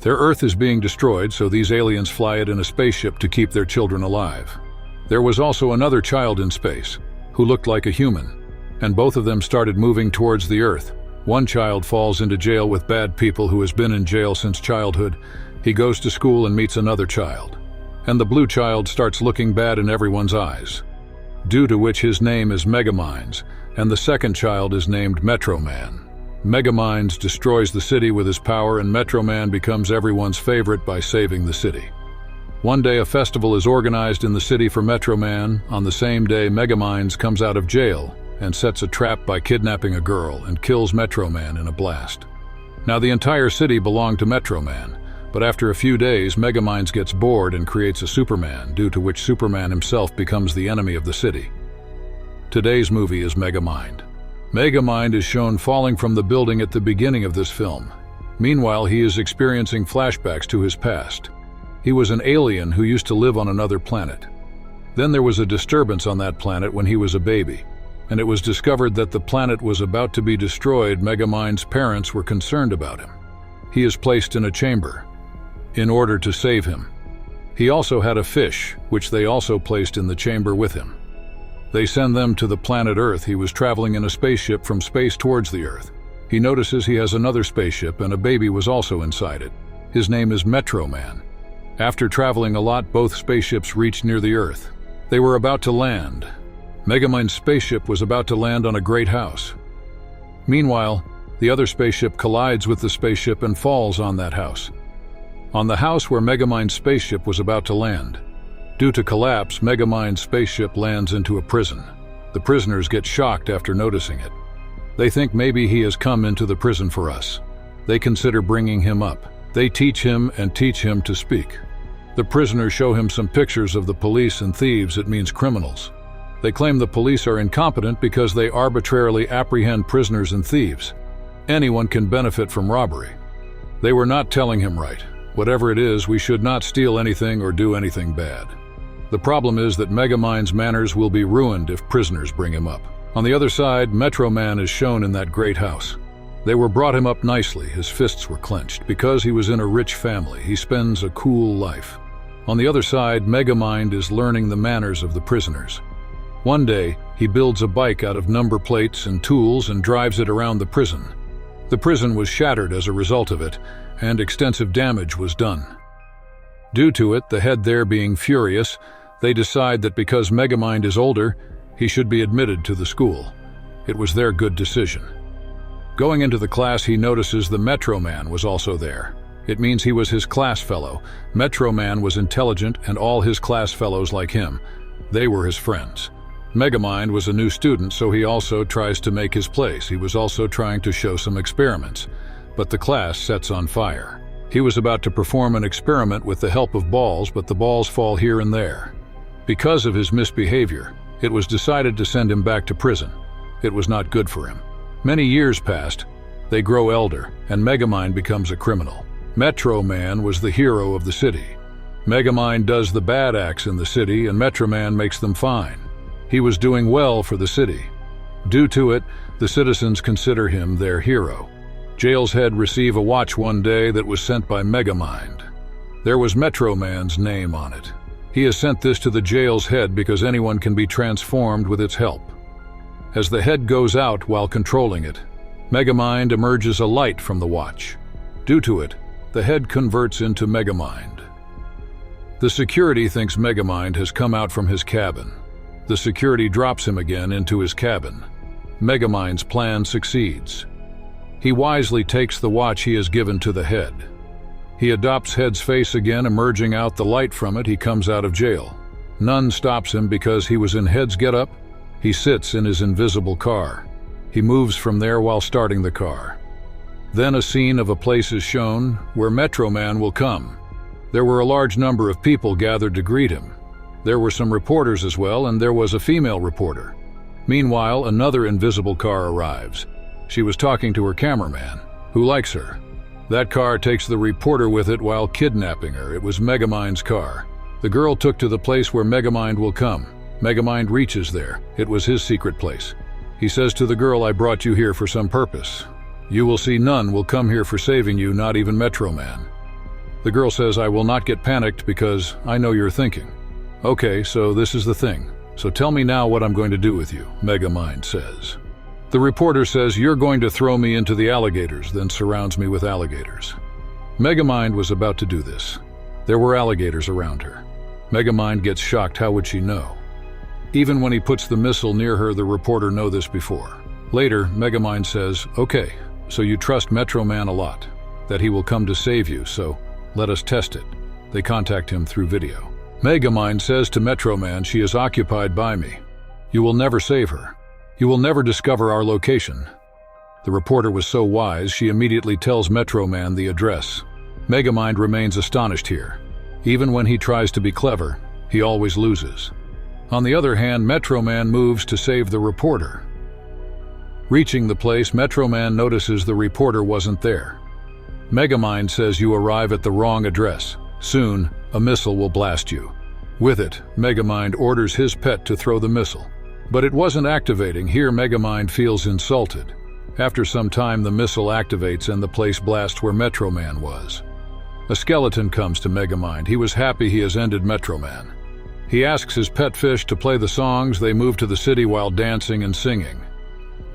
Their Earth is being destroyed, so these aliens fly it in a spaceship to keep their children alive. There was also another child in space, who looked like a human, and both of them started moving towards the Earth. One child falls into jail with bad people who has been in jail since childhood. He goes to school and meets another child. And the blue child starts looking bad in everyone's eyes, due to which his name is MEGAMIND, and the second child is named Metro Man. MEGAMIND destroys the city with his power, and Metro Man becomes everyone's favorite by saving the city. One day a festival is organized in the city for Metro Man. On the same day, MEGAMIND comes out of jail and sets a trap by kidnapping a girl and kills Metro Man in a blast. Now the entire city belonged to Metro Man, but after a few days, MEGAMIND gets bored and creates a Superman, due to which Superman himself becomes the enemy of the city. Today's movie is MEGAMIND. MEGAMIND is shown falling from the building at the beginning of this film. Meanwhile, he is experiencing flashbacks to his past. He was an alien who used to live on another planet. Then there was a disturbance on that planet when he was a baby, and it was discovered that the planet was about to be destroyed. MEGAMIND's parents were concerned about him. He is placed in a chamber in order to save him. He also had a fish, which they also placed in the chamber with him. They send them to the planet Earth. He was traveling in a spaceship from space towards the Earth. He notices he has another spaceship, and a baby was also inside it. His name is Metro Man. After traveling a lot, both spaceships reached near the Earth. They were about to land. MEGAMIND's spaceship was about to land on a great house. Meanwhile, the other spaceship collides with the spaceship and falls on that house. On the house where MEGAMIND's spaceship was about to land. Due to collapse, MEGAMIND's spaceship lands into a prison. The prisoners get shocked after noticing it. They think maybe he has come into the prison for us. They consider bringing him up. They teach him to speak. The prisoners show him some pictures of the police and thieves. It means criminals. They claim the police are incompetent because they arbitrarily apprehend prisoners and thieves. Anyone can benefit from robbery. They were not telling him right. Whatever it is, we should not steal anything or do anything bad. The problem is that MEGAMIND's manners will be ruined if prisoners bring him up. On the other side, Metro Man is shown in that great house. They were brought him up nicely. His fists were clenched. Because he was in a rich family, he spends a cool life. On the other side, MEGAMIND is learning the manners of the prisoners. One day, he builds a bike out of number plates and tools and drives it around the prison. The prison was shattered as a result of it, and extensive damage was done. Due to it, the head there being furious, they decide that because MEGAMIND is older, he should be admitted to the school. It was their good decision. Going into the class, he notices the Metro Man was also there. It means he was his class fellow. Metro Man was intelligent, and all his class fellows like him. They were his friends. MEGAMIND was a new student, so he also tries to make his place. He was also trying to show some experiments, but the class sets on fire. He was about to perform an experiment with the help of balls, but the balls fall here and there. Because of his misbehavior, it was decided to send him back to prison. It was not good for him. Many years passed. They grow elder, and MEGAMIND becomes a criminal. Metro Man was the hero of the city. MEGAMIND does the bad acts in the city, and Metro Man makes them fine. He was doing well for the city. Due to it, the citizens consider him their hero. Jail's head receive a watch one day that was sent by MEGAMIND. There was Metro Man's name on it. He has sent this to the jail's head because anyone can be transformed with its help. As the head goes out while controlling it, MEGAMIND emerges a light from the watch. Due to it, the head converts into MEGAMIND. The security thinks MEGAMIND has come out from his cabin. The security drops him again into his cabin. MEGAMIND's plan succeeds. He wisely takes the watch he has given to the head. He adopts Head's face again, emerging out the light from it. He comes out of jail. None stops him because he was in Head's getup. He sits in his invisible car. He moves from there while starting the car. Then a scene of a place is shown where Metro Man will come. There were a large number of people gathered to greet him. There were some reporters as well, and there was a female reporter. Meanwhile, another invisible car arrives. She was talking to her cameraman, who likes her. That car takes the reporter with it while kidnapping her. It was MEGAMIND's car. The girl took to the place where MEGAMIND will come. MEGAMIND reaches there. It was his secret place. He says to the girl, "I brought you here for some purpose. You will see none will come here for saving you, not even Metro Man." The girl says, I will not get panicked because I know you're thinking. Okay, so this is the thing. So tell me now what I'm going to do with you, Megamind says. The reporter says, you're going to throw me into the alligators, then surrounds me with alligators. Megamind was about to do this. There were alligators around her. Megamind gets shocked. How would she know? Even when he puts the missile near her, the reporter know this before. Later, Megamind says, okay, so you trust Metro Man a lot, that he will come to save you, so let us test it. They contact him through video. Megamind says to Metro Man, she is occupied by me. You will never save her. You will never discover our location. The reporter was so wise, she immediately tells Metro Man the address. Megamind remains astonished here. Even when he tries to be clever, he always loses. On the other hand, Metro Man moves to save the reporter. Reaching the place, Metro Man notices the reporter wasn't there. Megamind says you arrive at the wrong address. Soon, a missile will blast you. With it, Megamind orders his pet to throw the missile. But it wasn't activating. Here, Megamind feels insulted. After some time, the missile activates and the place blasts where Metro Man was. A skeleton comes to Megamind. He was happy he has ended Metro Man. He asks his pet fish to play the songs. They move to the city while dancing and singing.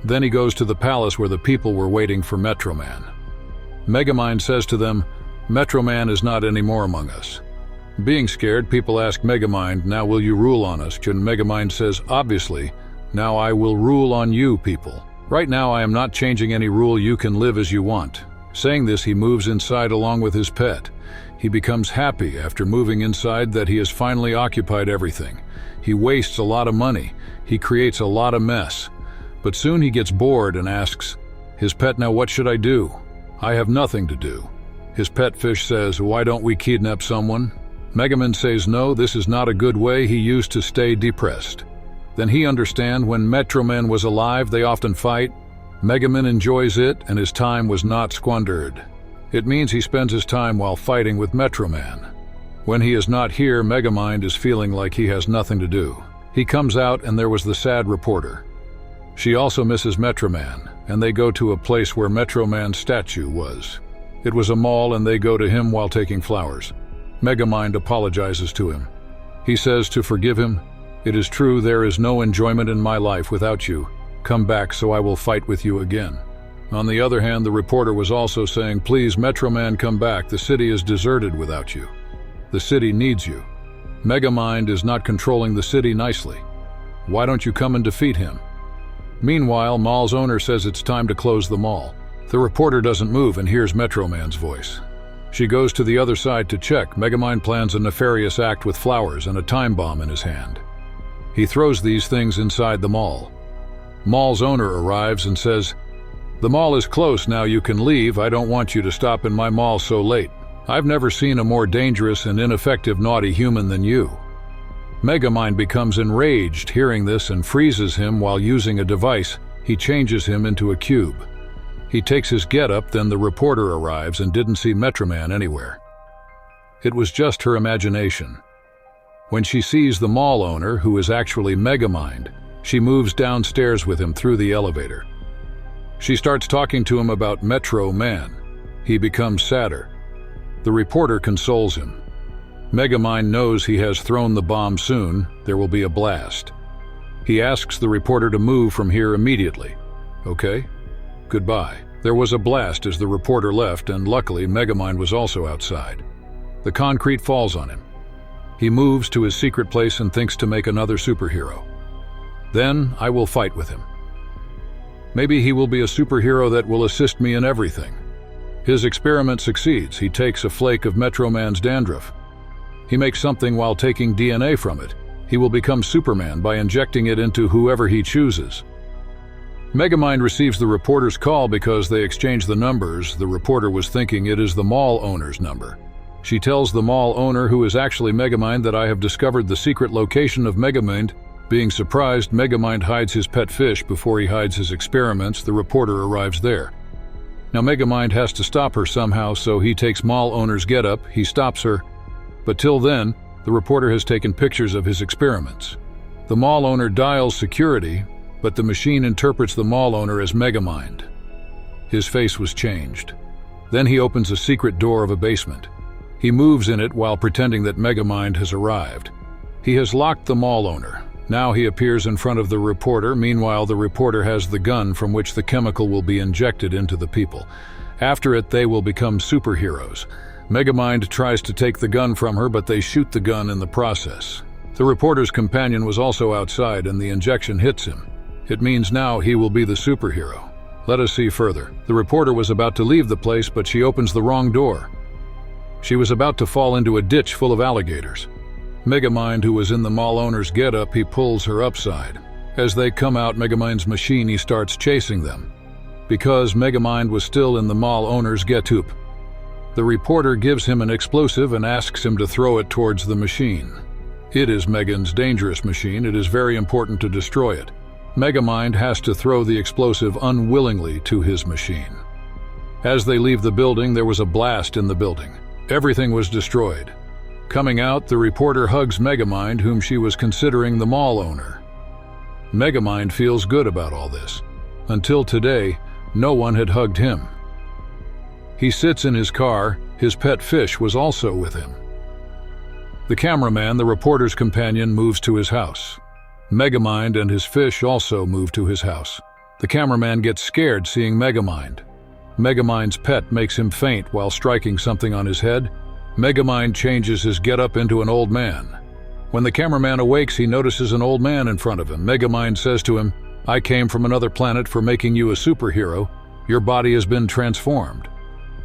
Then he goes to the palace where the people were waiting for Metro Man. Megamind says to them, Metro Man is not anymore among us. Being scared, people ask Megamind, now will you rule on us? And Megamind says, obviously, now I will rule on you people. Right now I am not changing any rule, you can live as you want. Saying this, he moves inside along with his pet. He becomes happy after moving inside that he has finally occupied everything. He wastes a lot of money. He creates a lot of mess. But soon he gets bored and asks his pet, now what should I do? I have nothing to do. His pet fish says, why don't we kidnap someone? Megamind says no, this is not a good way. He used to stay depressed. Then he understands when Metro Man was alive, they often fight. Megamind enjoys it and his time was not squandered. It means he spends his time while fighting with Metro Man. When he is not here, Megamind is feeling like he has nothing to do. He comes out and there was the sad reporter. She also misses Metro Man, and they go to a place where Metro Man's statue was. It was a mall and they go to him while taking flowers. Megamind apologizes to him. He says to forgive him. It is true, there is no enjoyment in my life without you. Come back so I will fight with you again. On the other hand, the reporter was also saying, please Metro Man, come back. The city is deserted without you. The city needs you. Megamind is not controlling the city nicely. Why don't you come and defeat him? Meanwhile, mall's owner says it's time to close the mall. The reporter doesn't move and hears Metro Man's voice. She goes to the other side to check. Megamind plans a nefarious act with flowers and a time bomb in his hand. He throws these things inside the mall. Mall's owner arrives and says, the mall is close now, you can leave. I don't want you to stop in my mall so late. I've never seen a more dangerous and ineffective naughty human than you. Megamind becomes enraged hearing this and freezes him while using a device. He changes him into a cube. He takes his get-up, then the reporter arrives and didn't see Metro Man anywhere. It was just her imagination. When she sees the mall owner, who is actually Megamind, she moves downstairs with him through the elevator. She starts talking to him about Metro Man. He becomes sadder. The reporter consoles him. Megamind knows he has thrown the bomb soon. There will be a blast. He asks the reporter to move from here immediately. Okay? Goodbye. There was a blast as the reporter left, and luckily Megamind was also outside. The concrete falls on him. He moves to his secret place and thinks to make another superhero. Then I will fight with him. Maybe he will be a superhero that will assist me in everything. His experiment succeeds. He takes a flake of Metro Man's dandruff. He makes something while taking DNA from it. He will become Superman by injecting it into whoever he chooses. Megamind receives the reporter's call because they exchange the numbers. The reporter was thinking it is the mall owner's number. She tells the mall owner, who is actually Megamind, that I have discovered the secret location of Megamind. Being surprised, Megamind hides his pet fish before he hides his experiments. The reporter arrives there. Now Megamind has to stop her somehow, so he takes mall owner's get-up. He stops her. But till then, the reporter has taken pictures of his experiments. The mall owner dials security, but the machine interprets the mall owner as Megamind. His face was changed. Then he opens a secret door of a basement. He moves in it while pretending that Megamind has arrived. He has locked the mall owner. Now he appears in front of the reporter. Meanwhile, the reporter has the gun from which the chemical will be injected into the people. After it, they will become superheroes. Megamind tries to take the gun from her, but they shoot the gun in the process. The reporter's companion was also outside, and the injection hits him. It means now he will be the superhero. Let us see further. The reporter was about to leave the place, but she opens the wrong door. She was about to fall into a ditch full of alligators. Megamind, who was in the mall owner's getup, he pulls her upside. As they come out Megamind's machine, he starts chasing them. Because Megamind was still in the mall owner's getup, the reporter gives him an explosive and asks him to throw it towards the machine. It is Megan's dangerous machine. It is very important to destroy it. Megamind has to throw the explosive unwillingly to his machine. As they leave the building, there was a blast in the building. Everything was destroyed. Coming out, the reporter hugs Megamind, whom she was considering the mall owner. Megamind feels good about all this. Until today, no one had hugged him. He sits in his car. His pet fish was also with him. The cameraman, the reporter's companion, moves to his house. Megamind and his fish also move to his house. The cameraman gets scared seeing Megamind. Megamind's pet makes him faint while striking something on his head. Megamind changes his getup into an old man. When the cameraman awakes, he notices an old man in front of him. Megamind says to him, "I came from another planet for making you a superhero. Your body has been transformed.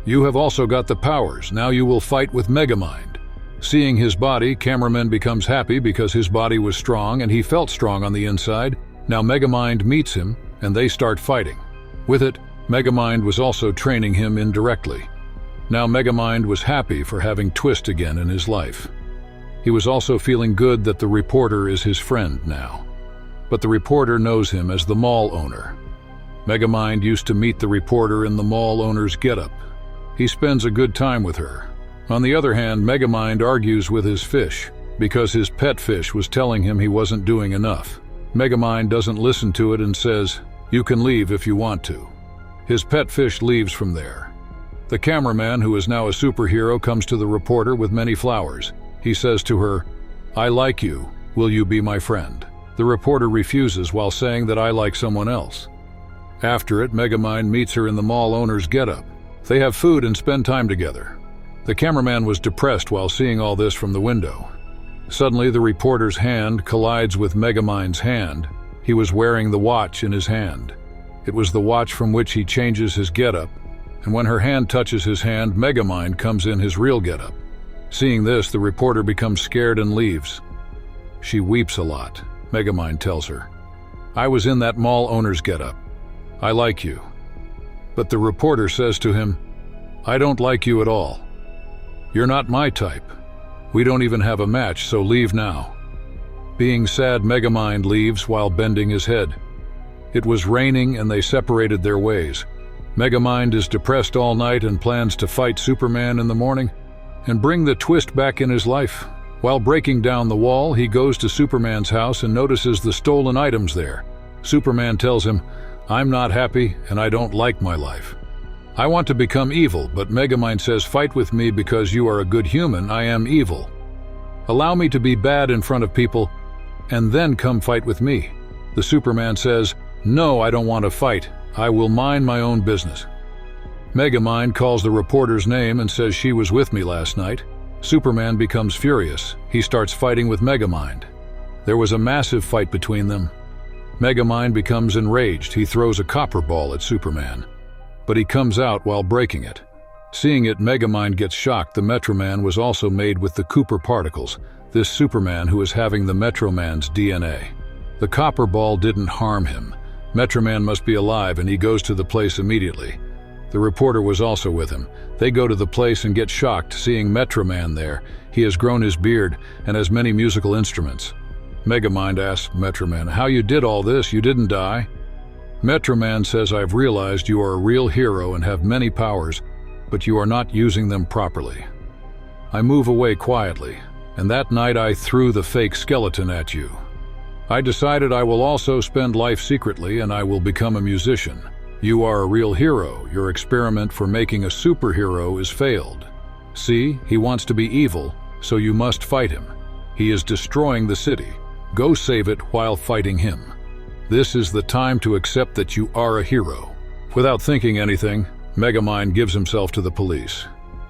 You have also got the powers. Now you will fight with Megamind." Seeing his body, cameraman becomes happy because his body was strong and he felt strong on the inside. Now Megamind meets him and they start fighting. With it, Megamind was also training him indirectly. Now Megamind was happy for having Twist again in his life. He was also feeling good that the reporter is his friend now. But the reporter knows him as the mall owner. Megamind used to meet the reporter in the mall owner's getup. He spends a good time with her. On the other hand, Megamind argues with his fish because his pet fish was telling him he wasn't doing enough. Megamind doesn't listen to it and says, "You can leave if you want to." His pet fish leaves from there. The cameraman, who is now a superhero, comes to the reporter with many flowers. He says to her, "I like you. Will you be my friend?" The reporter refuses while saying that I like someone else. After it, Megamind meets her in the mall owner's getup. They have food and spend time together. The cameraman was depressed while seeing all this from the window. Suddenly, the reporter's hand collides with Megamind's hand. He was wearing the watch in his hand. It was the watch from which he changes his getup, and when her hand touches his hand, Megamind comes in his real getup. Seeing this, the reporter becomes scared and leaves. She weeps a lot. Megamind tells her, "I was in that mall owner's getup. I like you." But the reporter says to him, "I don't like you at all. You're not my type. We don't even have a match, so leave now." Being sad, Megamind leaves while bending his head. It was raining and they separated their ways. Megamind is depressed all night and plans to fight Superman in the morning and bring the Twist back in his life. While breaking down the wall, he goes to Superman's house and notices the stolen items there. Superman tells him, "I'm not happy and I don't like my life. I want to become evil, but Megamind says, 'Fight with me because you are a good human. I am evil. Allow me to be bad in front of people and then come fight with me.' The Superman says, 'No, I don't want to fight. I will mind my own business.' Megamind calls the reporter's name and says she was with me last night. Superman becomes furious. He starts fighting with Megamind. There was a massive fight between them. Megamind becomes enraged. He throws a copper ball at Superman, but he comes out while breaking it. Seeing it, Megamind gets shocked. The Metro Man was also made with the Cooper particles, this Superman who is having the Metro Man's DNA. The copper ball didn't harm him. Metro Man must be alive and he goes to the place immediately. The reporter was also with him. They go to the place and get shocked seeing Metro Man there. He has grown his beard and has many musical instruments. Megamind asks Metro Man, "How you did all this? You didn't die?" Metro Man says, "I've realized you are a real hero and have many powers, but you are not using them properly. I move away quietly, and that night I threw the fake skeleton at you. I decided I will also spend life secretly and I will become a musician. You are a real hero. Your experiment for making a superhero is failed. See, he wants to be evil, so you must fight him. He is destroying the city. Go save it while fighting him. This is the time to accept that you are a hero. Without thinking anything, Megamind gives himself to the police.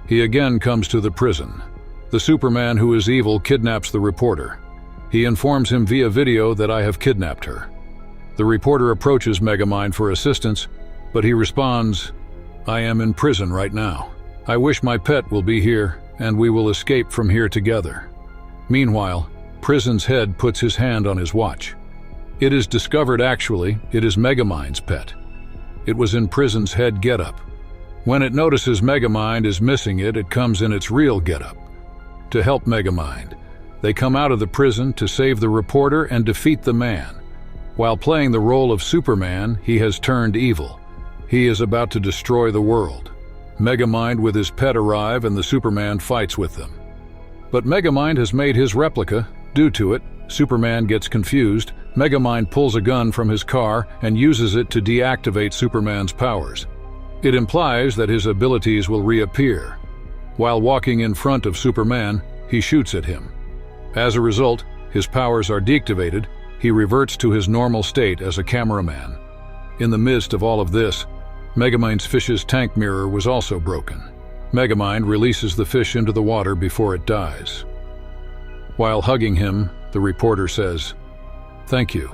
He again comes to the prison. The Superman who is evil kidnaps the reporter. He informs him via video that I have kidnapped her. The reporter approaches Megamind for assistance, but he responds, "I am in prison right now. I wish my pet will be here, and we will escape from here together." Meanwhile, prison's head puts his hand on his watch. It is discovered actually, it is Megamind's pet. It was in prison's head getup. When it notices Megamind is missing it, it comes in its real getup. To help Megamind, they come out of the prison to save the reporter and defeat the man. While playing the role of Superman, he has turned evil. He is about to destroy the world. Megamind with his pet arrive and the Superman fights with them. But Megamind has made his replica. Due to it, Superman gets confused. Megamind pulls a gun from his car and uses it to deactivate Superman's powers. It implies that his abilities will reappear. While walking in front of Superman, he shoots at him. As a result, his powers are deactivated. He reverts to his normal state as a cameraman. In the midst of all of this, Megamind's fish's tank mirror was also broken. Megamind releases the fish into the water before it dies. While hugging him, the reporter says, "Thank you."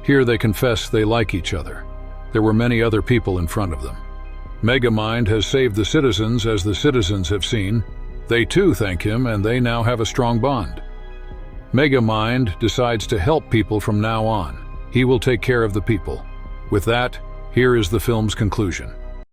Here they confess they like each other. There were many other people in front of them. Megamind has saved the citizens, as the citizens have seen. They too thank him, and they now have a strong bond. Megamind decides to help people from now on. He will take care of the people. With that, here is the film's conclusion.